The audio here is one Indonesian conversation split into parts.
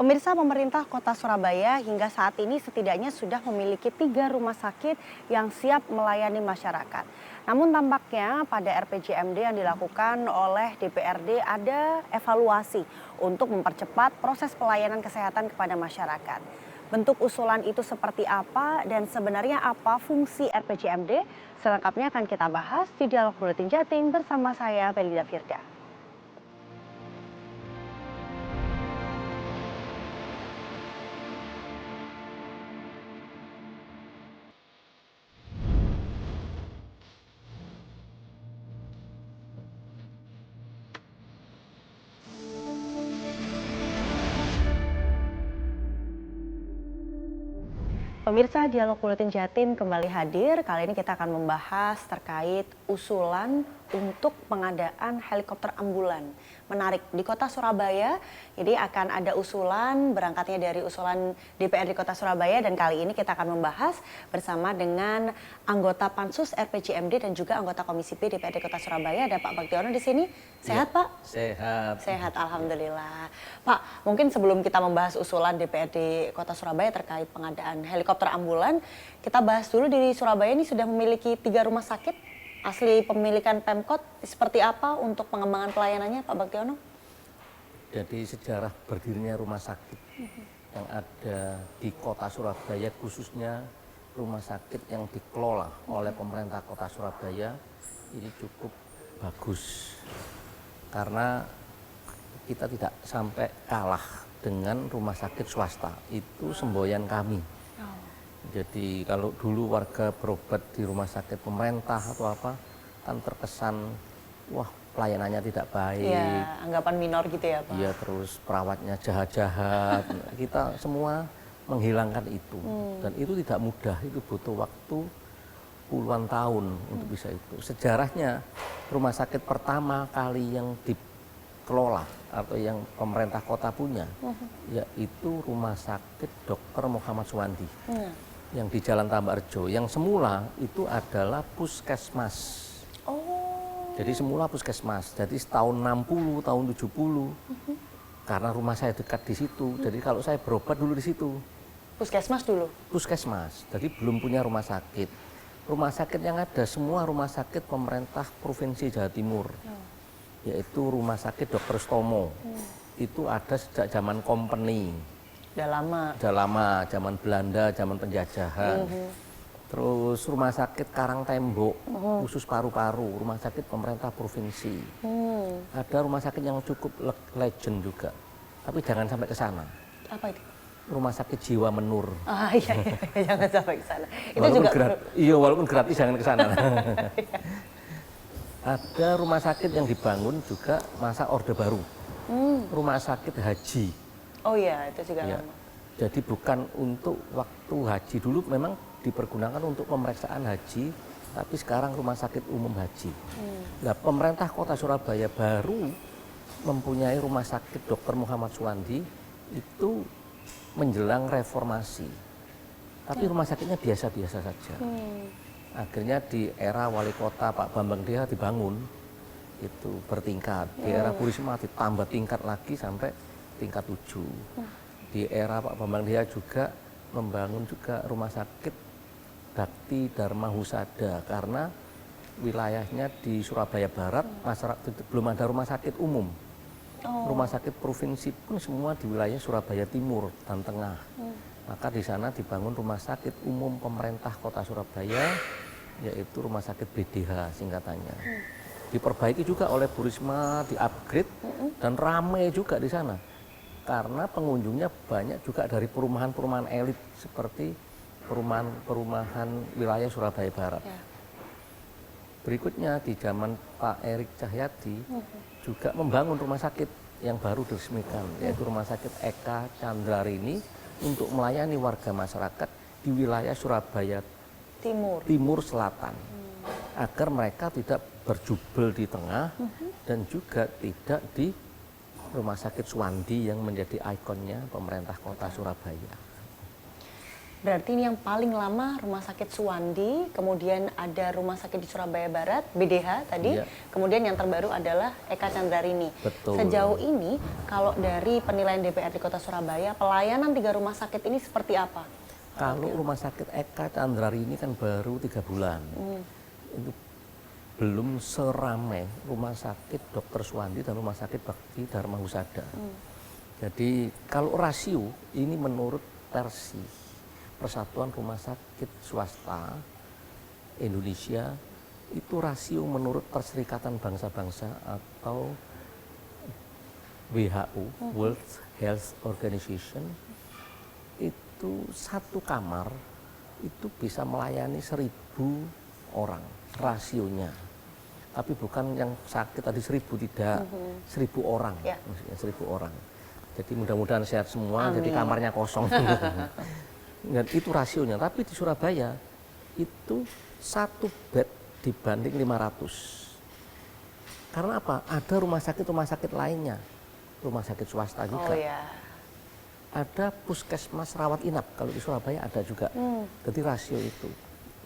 Pemirsa, pemerintah Kota Surabaya hingga saat ini setidaknya sudah memiliki 3 rumah sakit yang siap melayani masyarakat. Namun tampaknya pada RPJMD yang dilakukan oleh DPRD ada evaluasi untuk mempercepat proses pelayanan kesehatan kepada masyarakat. Bentuk usulan itu seperti apa dan sebenarnya apa fungsi RPJMD? Selengkapnya akan kita bahas di Dialog Buletin Jatim bersama saya, Belida Firda. Pemirsa, Dialog Buletin Jatim kembali hadir. Kali ini kita akan membahas terkait usulan untuk pengadaan helikopter ambulan. Menarik, di Kota Surabaya, jadi akan ada usulan, berangkatnya dari usulan DPRD Kota Surabaya, dan kali ini kita akan membahas bersama dengan anggota Pansus RPJMD dan juga anggota Komisi B DPRD Kota Surabaya. Ada Pak Baktiono di sini. Sehat, ya, Pak? Sehat. Sehat, alhamdulillah. Pak, mungkin sebelum kita membahas usulan DPRD Kota Surabaya terkait pengadaan helikopter ambulan, kita bahas dulu di Surabaya ini sudah memiliki 3 rumah sakit. Asli pemilikan Pemkot seperti apa untuk pengembangan pelayanannya, Pak Baktiono? Jadi sejarah berdirinya rumah sakit yang ada di Kota Surabaya, khususnya rumah sakit yang dikelola oleh pemerintah Kota Surabaya, ini cukup bagus. Karena kita tidak sampai kalah dengan rumah sakit swasta, itu semboyan kami. Jadi kalau dulu warga berobat di rumah sakit pemerintah atau apa, kan terkesan, wah pelayanannya tidak baik. Ya, anggapan minor gitu ya, Pak? Iya, terus perawatnya jahat-jahat. Kita semua menghilangkan itu. Dan itu tidak mudah, itu butuh waktu puluhan tahun untuk bisa itu. Sejarahnya, rumah sakit pertama kali yang dikelola atau yang pemerintah kota punya, yaitu Rumah Sakit Dr. Muhammad Suwandi. Yang di Jalan Tambak Rejo, yang semula itu adalah puskesmas. Jadi semula puskesmas, jadi tahun 60, tahun 70, karena rumah saya dekat di situ, jadi kalau saya berobat dulu di situ. Puskesmas dulu? Puskesmas, jadi belum punya rumah sakit. Rumah sakit yang ada semua rumah sakit pemerintah Provinsi Jawa Timur, yaitu Rumah Sakit Dr. Stomo. Itu ada sejak zaman company. Udah lama? Udah lama, zaman Belanda, zaman penjajahan. Terus Rumah Sakit Karangtembok, khusus paru-paru, rumah sakit pemerintah provinsi. Ada rumah sakit yang cukup legend juga, tapi jangan sampai ke sana. Apa itu? Rumah Sakit Jiwa Menur. Iya, jangan sampai ke sana. Itu walaupun juga iya, walaupun gratis jangan ke sana. Ada rumah sakit yang dibangun juga masa Orde Baru. Rumah Sakit Haji. Oh iya, itu juga lama. Jadi bukan untuk waktu haji, dulu memang dipergunakan untuk pemeriksaan haji, tapi sekarang Rumah Sakit Umum Haji. Nah, pemerintah Kota Surabaya baru mempunyai Rumah Sakit Dr. Muhammad Suwandi itu menjelang reformasi. Tapi rumah sakitnya biasa-biasa saja. Akhirnya di era wali kota Pak Bambang Deha dibangun, itu bertingkat. Di era Bu Risma ditambah tingkat lagi sampai tingkat 7. Di era Pak Bambang Deha juga membangun juga rumah sakit Bakti Dharma Husada, karena wilayahnya di Surabaya Barat masyarakat belum ada rumah sakit umum. Rumah sakit provinsi pun semua di wilayah Surabaya Timur dan Tengah. Maka di sana dibangun rumah sakit umum pemerintah Kota Surabaya, yaitu Rumah Sakit BDH singkatannya. Diperbaiki juga oleh Bu Risma, di-upgrade dan ramai juga di sana. Karena pengunjungnya banyak juga dari perumahan-perumahan elit seperti perumahan wilayah Surabaya Barat. Berikutnya di zaman Pak Erik Cahyadi juga membangun rumah sakit yang baru diresmikan, yaitu Rumah Sakit Eka Candrarini untuk melayani warga masyarakat di wilayah Surabaya Timur Selatan, agar mereka tidak berjubel di tengah dan juga tidak di Rumah Sakit Suwandi yang menjadi ikonnya pemerintah Kota Surabaya. Berarti ini yang paling lama Rumah Sakit Suwandi, kemudian ada Rumah Sakit di Surabaya Barat, BDH tadi, Iya. kemudian yang terbaru adalah Eka Candrarini. Betul. Sejauh ini, kalau dari penilaian DPRD Kota Surabaya, pelayanan 3 rumah sakit ini seperti apa? Kalau Rumah Sakit Eka Candrarini kan baru 3 bulan. Itu belum seramai Rumah Sakit Dr. Suwandi dan Rumah Sakit Bakti Dharma Husada. Jadi kalau rasio ini menurut versi Persatuan Rumah Sakit Swasta Indonesia, itu rasio menurut Perserikatan Bangsa-Bangsa atau WHO, World Health Organization, itu satu kamar itu bisa melayani 1.000 orang rasionya. Tapi bukan yang sakit tadi 1.000, tidak, 1.000 orang, Ya. maksudnya 1.000 orang. Jadi mudah-mudahan sehat semua, Amin. jadi kamarnya kosong. Dan itu rasionya, tapi di Surabaya itu 1 bed dibanding 500. Karena apa? Ada rumah sakit lainnya, rumah sakit swasta juga. Oh ya. Ada puskesmas rawat inap, kalau di Surabaya ada juga. Jadi rasio itu.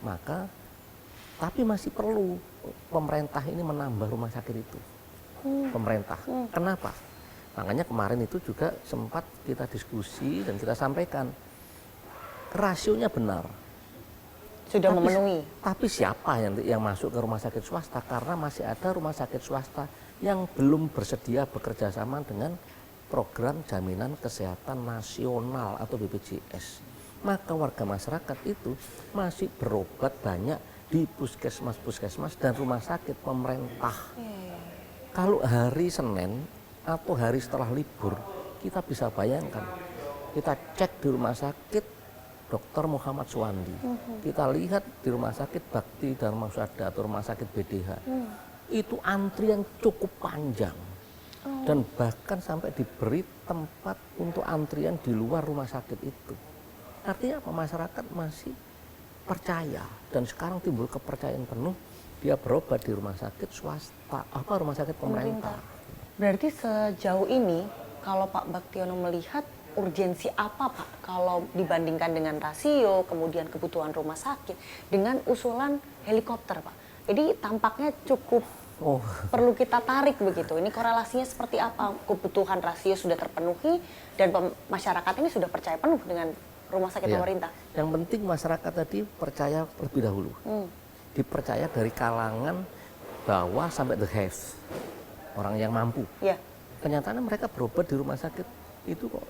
Maka, tapi masih perlu pemerintah ini menambah rumah sakit itu. Pemerintah. Kenapa? Makanya kemarin itu juga sempat kita diskusi dan kita sampaikan. Rasionya benar. Sudah memenuhi. Tapi siapa yang masuk ke rumah sakit swasta? Karena masih ada rumah sakit swasta yang belum bersedia bekerja sama dengan Program Jaminan Kesehatan Nasional atau BPJS. Maka warga masyarakat itu masih berobat banyak di puskesmas-puskesmas dan rumah sakit pemerintah. Kalau hari Senin atau hari setelah libur, kita bisa bayangkan. Kita cek di rumah sakit Dr. Muhammad Suwandi. Kita lihat di Rumah Sakit Bakti Dharma Husada atau Rumah Sakit BDH. Itu antrian cukup panjang. Dan bahkan sampai diberi tempat untuk antrian di luar rumah sakit itu. Artinya apa? Masyarakat masih percaya. Dan sekarang timbul kepercayaan penuh, dia berobat di rumah sakit swasta, rumah sakit pemerintah. Berarti sejauh ini, kalau Pak Baktiono melihat urgensi apa Pak kalau dibandingkan dengan rasio, kemudian kebutuhan rumah sakit, dengan usulan helikopter Pak. Jadi tampaknya cukup perlu kita tarik begitu. Ini korelasinya seperti apa? Kebutuhan rasio sudah terpenuhi dan masyarakat ini sudah percaya penuh dengan rumah sakit pemerintah. Yang penting masyarakat tadi percaya lebih dahulu. Dipercaya dari kalangan bawah sampai the have, orang yang mampu. Ya. Kenyataannya mereka berobat di rumah sakit itu kok.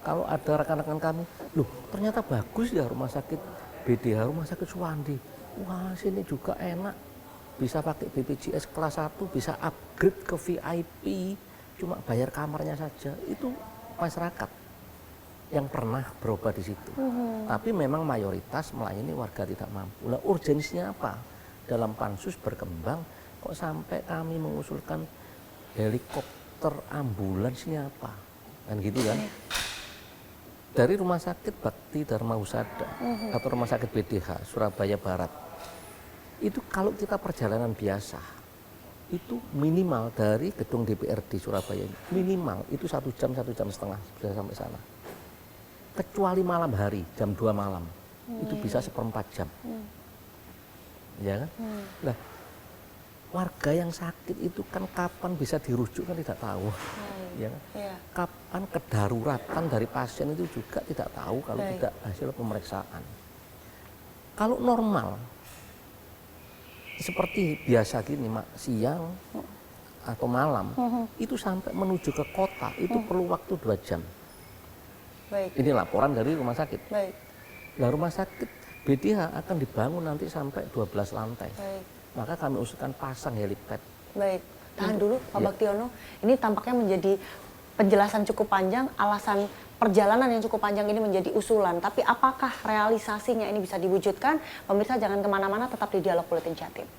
Kalau ada rekan-rekan kami, loh ternyata bagus ya rumah sakit BDH, rumah sakit Suwandi. Wah sini juga enak, bisa pakai BPJS kelas 1, bisa upgrade ke VIP, cuma bayar kamarnya saja. Itu masyarakat yang pernah berobat di situ. Tapi memang mayoritas melayani warga tidak mampu. Nah urgensinya apa? Dalam pansus berkembang, kok sampai kami mengusulkan helikopter ambulans ini apa? Kan gitu kan? Dari Rumah Sakit Bakti Dharma Husada atau Rumah Sakit BDH Surabaya Barat, itu kalau kita perjalanan biasa, itu minimal dari gedung DPRD Surabaya ini, minimal itu 1 jam, 1,5 jam bisa sampai sana. Kecuali malam hari, jam 2 malam, itu bisa 1/4 jam. Ya kan? Nah, warga yang sakit itu kan kapan bisa dirujuk kan tidak tahu. Ya kan? Kapan kedaruratan dari pasien itu juga tidak tahu kalau tidak hasil pemeriksaan. Kalau normal, seperti biasa gini, siang atau malam, itu sampai menuju ke kota, itu perlu waktu 2 jam. Baik. Ini laporan dari rumah sakit. Baik. Nah, rumah sakit BDH akan dibangun nanti sampai 12 lantai. Baik. Maka kami usulkan pasang helipad. Baik. Tahan dulu Pak Baktiono, ini tampaknya menjadi penjelasan cukup panjang, alasan perjalanan yang cukup panjang ini menjadi usulan. Tapi apakah realisasinya ini bisa diwujudkan? Pemirsa jangan kemana-mana, tetap di Dialog Buletin Jatim.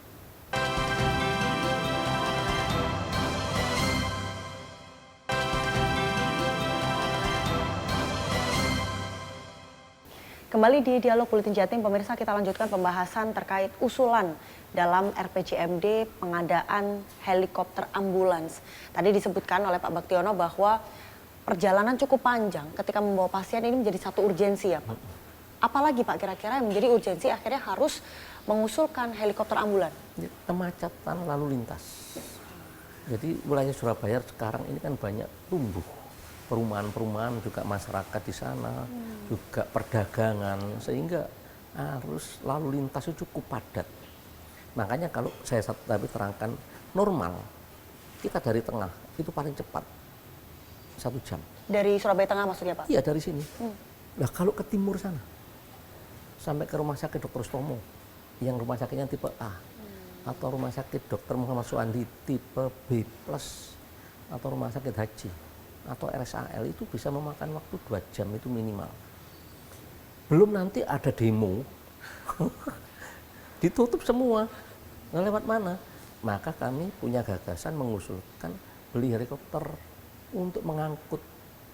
Kembali di Dialog Buletin Jatim, pemirsa kita lanjutkan pembahasan terkait usulan dalam RPJMD pengadaan helikopter ambulans. Tadi disebutkan oleh Pak Baktiono bahwa perjalanan cukup panjang ketika membawa pasien ini menjadi satu urgensi ya Pak. Apalagi Pak kira-kira yang menjadi urgensi akhirnya harus mengusulkan helikopter ambulan? Kemacetan lalu lintas. Jadi wilayah Surabaya sekarang ini kan banyak tumbuh perumahan-perumahan, juga masyarakat di sana, juga perdagangan, sehingga arus lalu lintas itu cukup padat. Makanya kalau saya tadi terangkan normal, kita dari tengah itu paling cepat 1 jam. Dari Surabaya Tengah maksudnya Pak? Iya, dari sini. Nah kalau ke timur sana, sampai ke rumah sakit Dr. Stomo, yang rumah sakitnya tipe A, atau rumah sakit Dr. Muhammad Suwandi tipe B+, atau rumah sakit Haji, atau RSAL, itu bisa memakan waktu 2 jam itu minimal. Belum nanti ada demo, ditutup semua. Nah, lewat mana? Maka kami punya gagasan mengusulkan beli helikopter untuk mengangkut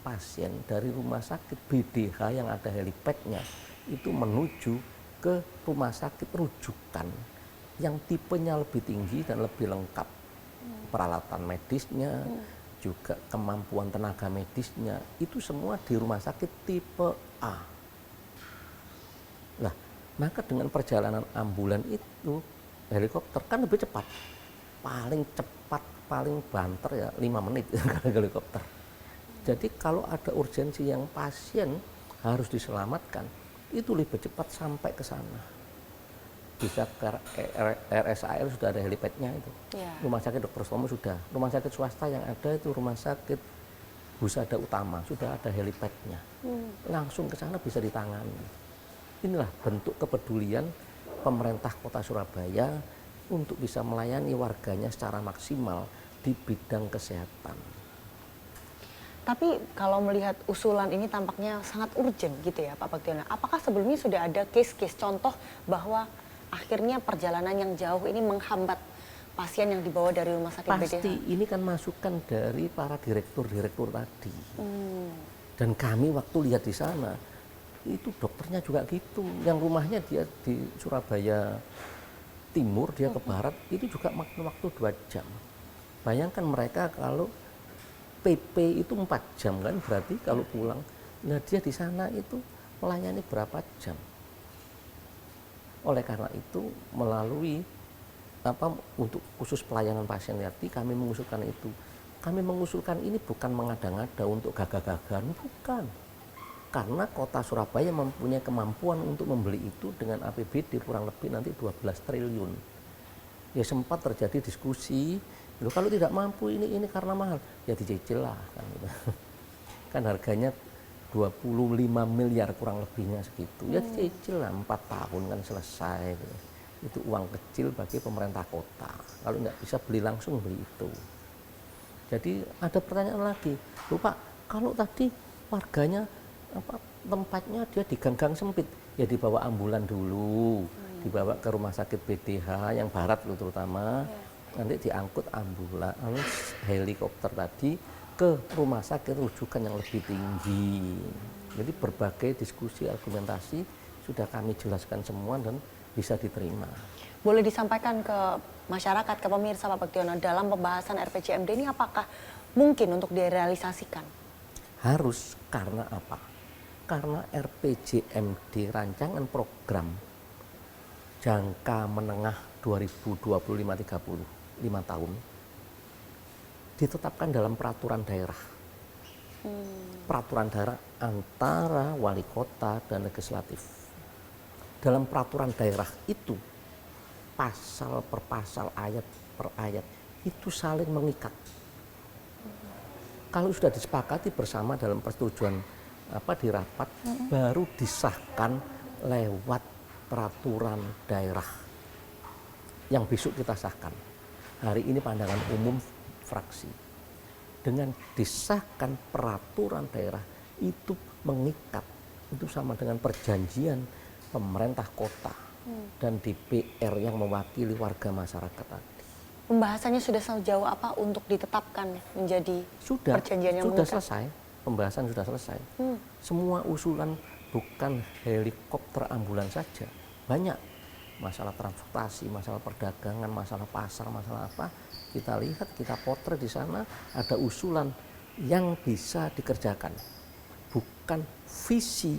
pasien dari rumah sakit BDH yang ada helipadnya itu menuju ke rumah sakit rujukan yang tipenya lebih tinggi dan lebih lengkap. Peralatan medisnya, juga kemampuan tenaga medisnya, itu semua di rumah sakit tipe A. Nah, maka dengan perjalanan ambulan itu, helikopter kan lebih cepat. Paling cepat, paling banter ya 5 menit helikopter. Jadi kalau ada urgensi yang pasien harus diselamatkan, itu lebih cepat sampai ke sana. Bisa ke RSAL sudah ada helipadnya itu. Ya. Rumah sakit Dr. Stomo sudah. Rumah sakit swasta yang ada itu rumah sakit Husada Utama sudah ada helipadnya. Langsung ke sana bisa ditangani. Inilah bentuk kepedulian pemerintah Kota Surabaya untuk bisa melayani warganya secara maksimal di bidang kesehatan. Tapi kalau melihat usulan ini tampaknya sangat urgent gitu ya Pak Bagtiono. Apakah sebelumnya sudah ada case-case contoh bahwa akhirnya perjalanan yang jauh ini menghambat pasien yang dibawa dari rumah sakit BDH? Pasti ini kan masukan dari para direktur-direktur tadi. Dan kami waktu lihat di sana, itu dokternya juga gitu. Yang rumahnya dia di Surabaya Timur, dia ke barat, itu juga makan waktu 2 jam. Bayangkan mereka kalau PP itu 4 jam kan, berarti kalau pulang. Nah dia di sana itu melayani berapa jam. Oleh karena itu melalui untuk khusus pelayanan pasien tadi kami mengusulkan itu. Kami mengusulkan ini bukan mengada-ngada untuk gagah-gagahan, bukan. Karena Kota Surabaya mempunyai kemampuan untuk membeli itu dengan APBD kurang lebih nanti 12 triliun. Ya sempat terjadi diskusi, loh kalau tidak mampu ini karena mahal, ya dicicil lah kan. Kan harganya 25 miliar kurang lebihnya segitu, ya dicicil lah 4 tahun kan selesai. Itu uang kecil bagi pemerintah kota, kalau nggak bisa beli langsung beli itu. Jadi ada pertanyaan lagi, loh Pak, kalau tadi warganya tempatnya dia di gang-gang sempit, ya dibawa ambulan dulu, dibawa ke rumah sakit BDH yang barat terutama, nanti diangkut ambulans helikopter tadi ke rumah sakit rujukan yang lebih tinggi. Jadi berbagai diskusi argumentasi sudah kami jelaskan semua dan bisa diterima. Boleh disampaikan ke masyarakat, ke pemirsa Pak Bagtiono, dalam pembahasan RPJMD ini apakah mungkin untuk direalisasikan? Harus, karena apa? Karena RPJMD rancangan program jangka menengah 2025-30, 5 tahun, ditetapkan dalam peraturan daerah. Peraturan daerah antara wali kota dan legislatif. Dalam peraturan daerah itu, pasal per pasal, ayat per ayat, itu saling mengikat. Kalau sudah disepakati bersama dalam persetujuan di rapat, baru disahkan lewat peraturan daerah yang besok kita sahkan. Hari ini pandangan umum fraksi. Dengan disahkan peraturan daerah itu mengikat, itu sama dengan perjanjian pemerintah kota dan DPR yang mewakili warga masyarakat tadi. Pembahasannya sudah sejauh apa untuk ditetapkan menjadi perjanjian yang sudah mengikat? Selesai, pembahasan sudah selesai. Semua usulan, bukan helikopter ambulans saja, banyak masalah transportasi, masalah perdagangan, masalah pasar, masalah apa, kita lihat, kita potret di sana, ada usulan yang bisa dikerjakan. Bukan visi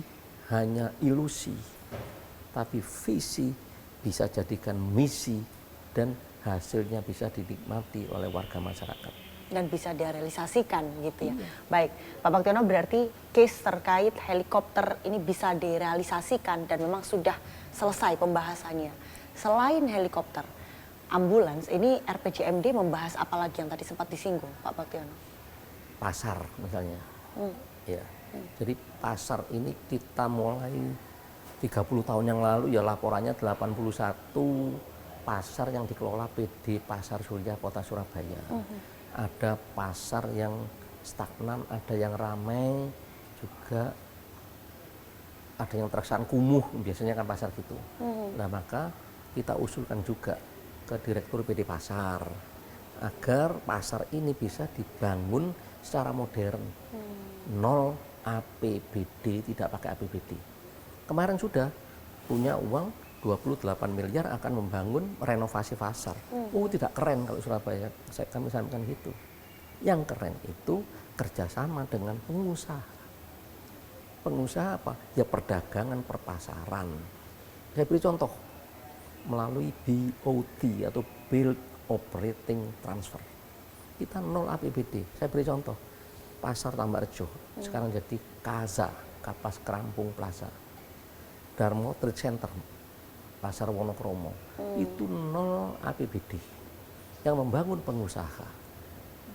hanya ilusi, tapi visi bisa jadikan misi dan hasilnya bisa dinikmati oleh warga masyarakat. Dan bisa direalisasikan gitu ya. Baik, Pak Baktiono, berarti case terkait helikopter ini bisa direalisasikan dan memang sudah selesai pembahasannya. Selain helikopter, ambulans, ini RPJMD membahas apa lagi yang tadi sempat disinggung Pak Baktiono? Pasar misalnya. Ya. Jadi pasar ini kita mulai 30 tahun yang lalu ya laporannya 81 pasar yang dikelola PD Pasar Surya Kota Surabaya. Ada pasar yang stagnan, ada yang ramai, juga ada yang terkesan kumuh, biasanya kan pasar gitu. Nah maka kita usulkan juga ke Direktur PD Pasar agar pasar ini bisa dibangun secara modern, nol APBD, tidak pakai APBD. Kemarin sudah punya uang 28 miliar akan membangun renovasi pasar. Oh tidak keren kalau Surabaya, kami sampaikan gitu. Yang keren itu kerjasama dengan pengusaha. Pengusaha apa? Ya perdagangan, perpasaran. Saya beri contoh, melalui BOT atau Build Operating Transfer. Kita nol APBD. Saya beri contoh, Pasar Tambakrejo, sekarang jadi KAZA, Kapas Kerampung Plaza. Darmo Trade Center, Pasar Wonokromo, itu nol APBD. Yang membangun pengusaha,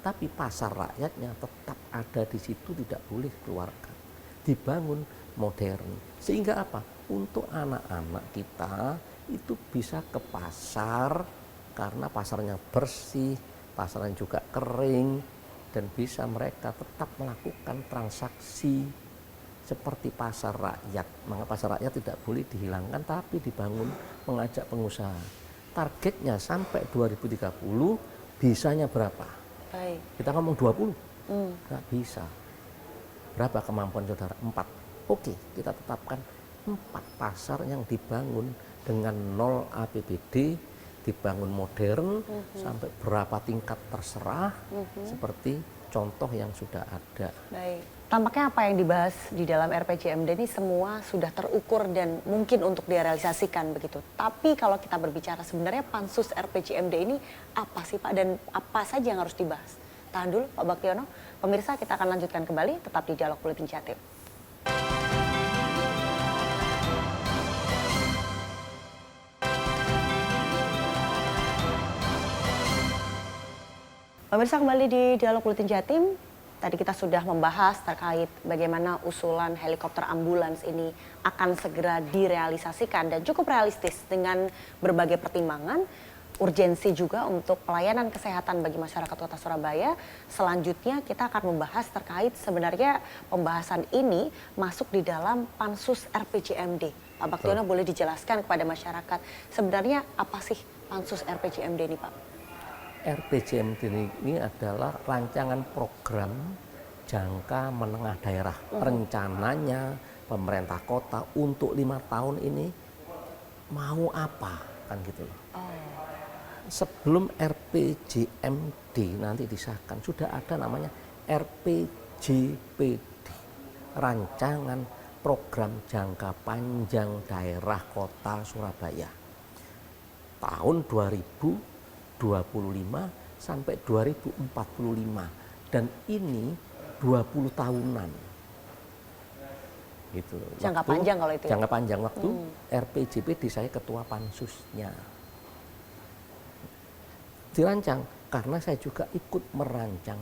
tapi pasar rakyatnya tetap ada di situ, tidak boleh keluarkan. Dibangun modern, sehingga apa? Untuk anak-anak kita itu bisa ke pasar karena pasarnya bersih, pasarnya juga kering, dan bisa mereka tetap melakukan transaksi seperti pasar rakyat. Maka pasar rakyat tidak boleh dihilangkan, tapi dibangun, mengajak pengusaha. Targetnya sampai 2030 bisanya berapa? Baik. Kita ngomong 20, nggak bisa. Berapa kemampuan saudara? 4. Oke, kita tetapkan 4 pasar yang dibangun dengan nol APBD, dibangun modern, sampai berapa tingkat terserah, seperti contoh yang sudah ada. Baik. Tampaknya apa yang dibahas di dalam RPJMD ini semua sudah terukur dan mungkin untuk direalisasikan begitu. Tapi kalau kita berbicara sebenarnya pansus RPJMD ini apa sih Pak, dan apa saja yang harus dibahas? Tahan dulu Pak Baktiono. Pemirsa, kita akan lanjutkan kembali tetap di Dialog Buletin Jatim. Pemirsa, kembali di Dialog Buletin Jatim. Tadi kita sudah membahas terkait bagaimana usulan helikopter ambulans ini akan segera direalisasikan dan cukup realistis dengan berbagai pertimbangan, urgensi juga untuk pelayanan kesehatan bagi masyarakat Kota Surabaya. Selanjutnya kita akan membahas terkait sebenarnya pembahasan ini masuk di dalam pansus RPJMD. Pak Baktiono, boleh dijelaskan kepada masyarakat sebenarnya apa sih pansus RPJMD ini Pak? RPJMD ini adalah rancangan program jangka menengah daerah. Rencananya pemerintah kota untuk 5 tahun ini mau apa, kan gitu loh. Sebelum RPJMD nanti disahkan, sudah ada namanya RPJPD, rancangan program jangka panjang daerah Kota Surabaya tahun 2025 sampai 2045, dan ini 20 tahunan. Gitu. Jangka panjang kalau itu ya? Jangka panjang waktu RPJPD, saya ketua pansusnya. Dirancang karena saya juga ikut merancang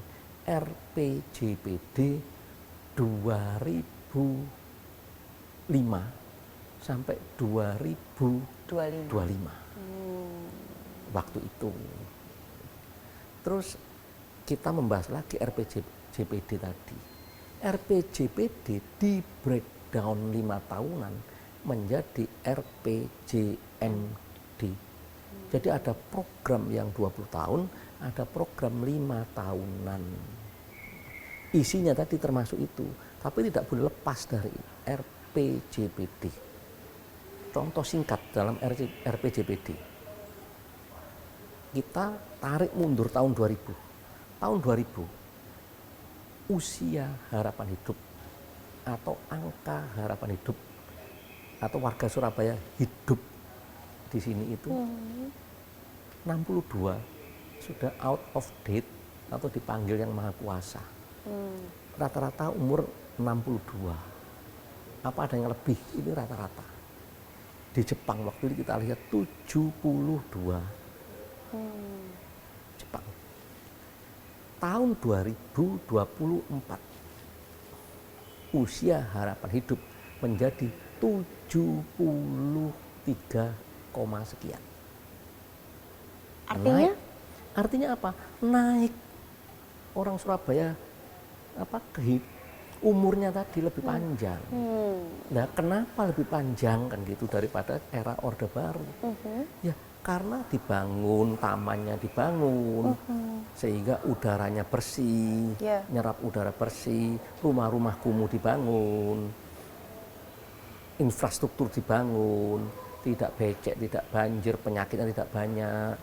RPJPD 2005 sampai 2025. Waktu itu. Terus kita membahas lagi RPJPD tadi. RPJPD di breakdown 5 tahunan menjadi RPJMD. Jadi ada program yang 20 tahun, ada program 5 tahunan. Isinya tadi termasuk itu, tapi tidak boleh lepas dari RPJPD. Contoh singkat dalam RPJPD. Kita tarik mundur tahun 2000. Tahun 2000, usia harapan hidup atau angka harapan hidup atau warga Surabaya hidup di sini itu 62 sudah out of date atau dipanggil yang maha kuasa. Rata-rata umur 62. Apa ada yang lebih? Ini rata-rata. Di Jepang waktu itu kita lihat 72. Jepang. Tahun 2024 usia harapan hidup menjadi 73, sekian. Artinya? Naik. Artinya apa? Naik. Orang Surabaya umurnya tadi lebih panjang. Nah, kenapa lebih panjang kan gitu daripada era Orde Baru? Ya, karena dibangun, tamannya dibangun, sehingga udaranya bersih, nyerap udara bersih, rumah-rumah kumuh dibangun, infrastruktur dibangun, tidak becek, tidak banjir, penyakitnya tidak banyak.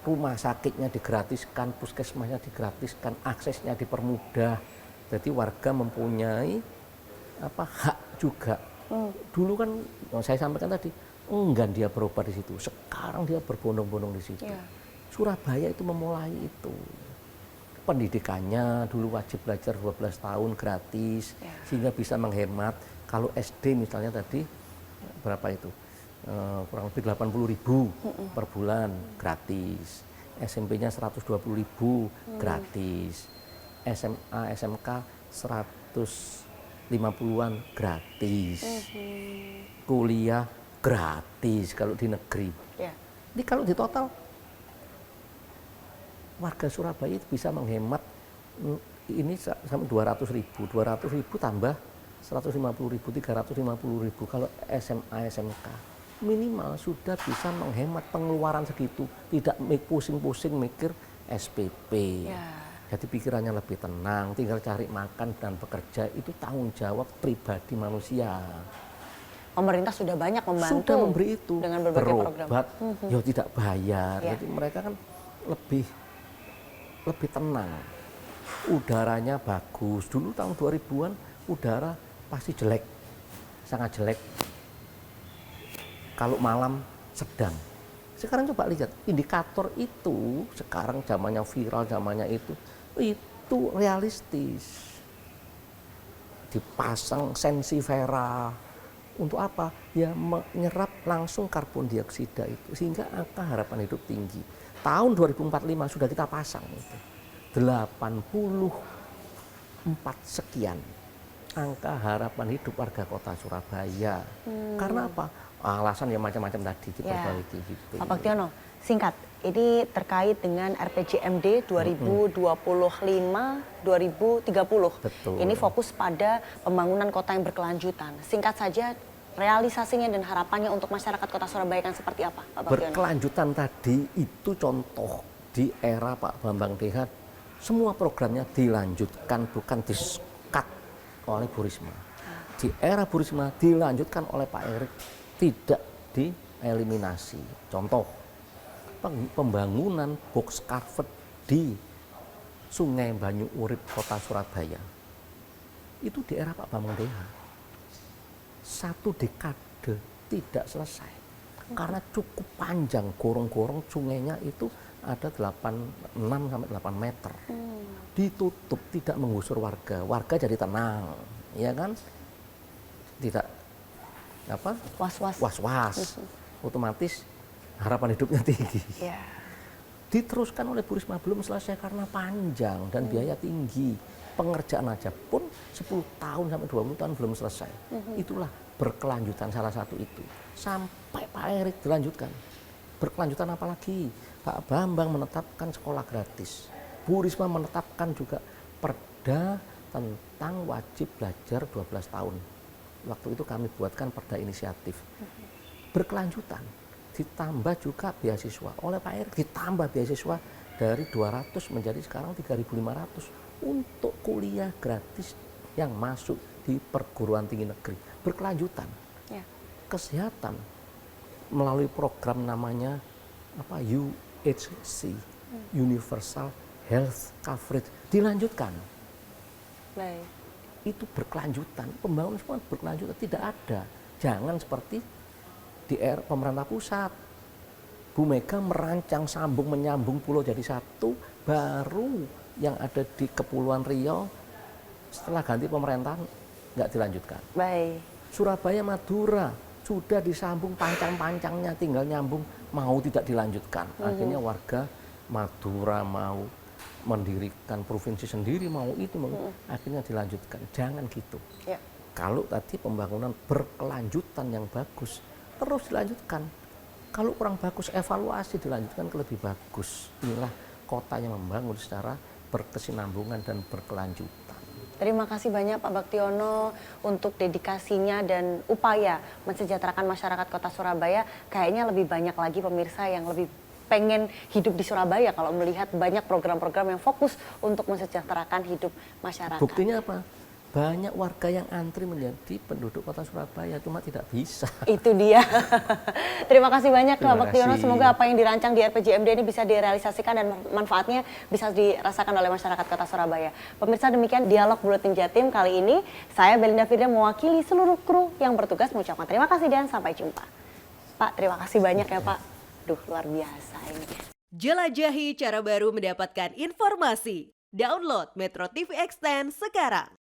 Rumah sakitnya digratiskan, puskesmasnya digratiskan, aksesnya dipermudah. Jadi warga mempunyai hak juga. Dulu kan saya sampaikan tadi, enggan dia berobat di situ. Sekarang dia berbondong-bondong di situ. Surabaya itu memulai itu. Pendidikannya dulu wajib belajar 12 tahun gratis, sehingga bisa menghemat. Kalau SD misalnya tadi berapa itu? Kurang lebih 80.000 per bulan gratis, SMP-nya 120.000 gratis, SMA, SMK 150-an gratis, kuliah gratis kalau di negeri. Jadi kalau di total warga Surabaya itu bisa menghemat ini sampai 200.000 tambah 150.000, 350.000 kalau SMA, SMK. Minimal sudah bisa menghemat pengeluaran segitu, tidak pusing-pusing mikir SPP. Jadi pikirannya lebih tenang, tinggal cari makan dan bekerja, itu tanggung jawab pribadi manusia. Pemerintah sudah banyak membantu. Sudah memberi itu. Dengan berbagai program. Berobat, ya tidak bayar. Jadi mereka kan lebih tenang. Udaranya bagus. Dulu tahun 2000-an udara pasti jelek, sangat jelek. Kalau malam sedang. Sekarang coba lihat indikator itu, sekarang zamannya viral, zamannya itu realistis. Dipasang sensifera untuk apa? Ya menyerap langsung karbon dioksida itu, sehingga angka harapan hidup tinggi. Tahun 2045 sudah kita pasang itu 84 sekian angka harapan hidup warga kota Surabaya. Karena apa? Alasan yang macam-macam tadi diperbaiki gitu. Pak Baktiono, singkat, ini terkait dengan RPJMD 2025-2030. Betul. Ini fokus pada pembangunan kota yang berkelanjutan. Singkat saja, realisasinya dan harapannya untuk masyarakat kota Surabaya kan seperti apa, Pak Baktiono? Berkelanjutan tadi itu contoh di era Pak Bambang Deha, semua programnya dilanjutkan, bukan di-cut oleh Bu Risma. Di era Bu Risma dilanjutkan oleh Pak Erik, tidak dieliminasi. Contoh, pembangunan box culvert di Sungai Banyu Urip kota Surabaya. Itu di era Pak Bambang Deha. 1 dekade tidak selesai. Karena cukup panjang, gorong-gorong sungainya itu ada 6 sampai 8 meter. Ditutup, tidak menggusur warga. Warga jadi tenang, ya kan? Tidak was-was. Otomatis harapan hidupnya tinggi. Diteruskan oleh Bu Risma, belum selesai karena panjang dan biaya tinggi. Pengerjaan aja pun 10 tahun sampai 20 tahun belum selesai. Itulah berkelanjutan, salah satu itu. Sampai Pak Erik dilanjutkan. Berkelanjutan apalagi? Pak Bambang menetapkan sekolah gratis. Bu Risma menetapkan juga perda tentang wajib belajar 12 tahun. Waktu itu kami buatkan perda inisiatif. Berkelanjutan, ditambah juga beasiswa. Oleh Pak Erik ditambah beasiswa dari 200 menjadi sekarang 3.500 untuk kuliah gratis yang masuk di perguruan tinggi negeri. Berkelanjutan. Kesehatan melalui program namanya UHC, Universal Health Coverage, dilanjutkan. Itu berkelanjutan, pembangunan semua berkelanjutan, tidak ada Jangan seperti di era pemerintah pusat. Bu Mega merancang sambung menyambung pulau jadi satu, baru yang ada di Kepulauan Riau setelah ganti pemerintahan nggak dilanjutkan. Baik. Surabaya Madura sudah disambung pancang-pancangnya, tinggal nyambung, mau tidak dilanjutkan. Akhirnya warga Madura mau mendirikan provinsi sendiri, mau itu, akhirnya dilanjutkan. Jangan gitu. Ya. Kalau tadi pembangunan berkelanjutan yang bagus, terus dilanjutkan. Kalau kurang bagus, evaluasi, dilanjutkan ke lebih bagus. Inilah kota yang membangun secara berkesinambungan dan berkelanjutan. Terima kasih banyak Pak Baktiono untuk dedikasinya dan upaya mensejahterakan masyarakat Kota Surabaya. Kayaknya lebih banyak lagi pemirsa yang lebih pengen hidup di Surabaya kalau melihat banyak program-program yang fokus untuk mensejahterakan hidup masyarakat. Buktinya apa? Banyak warga yang antri menjadi penduduk Kota Surabaya, cuma tidak bisa. Itu dia. Terima kasih banyak Pak Terima Baktiono. kasih. Semoga apa yang dirancang di RPJMD ini bisa direalisasikan dan manfaatnya bisa dirasakan oleh masyarakat Kota Surabaya. Pemirsa, demikian dialog Buletin Jatim kali ini. Saya Belinda Firda mewakili seluruh kru yang bertugas mengucapkan terima kasih dan sampai jumpa. Pak, terima kasih banyak ya Pak. Duh, luar biasa ini. Jelajahi cara baru mendapatkan informasi. Download Metro TV Extend sekarang.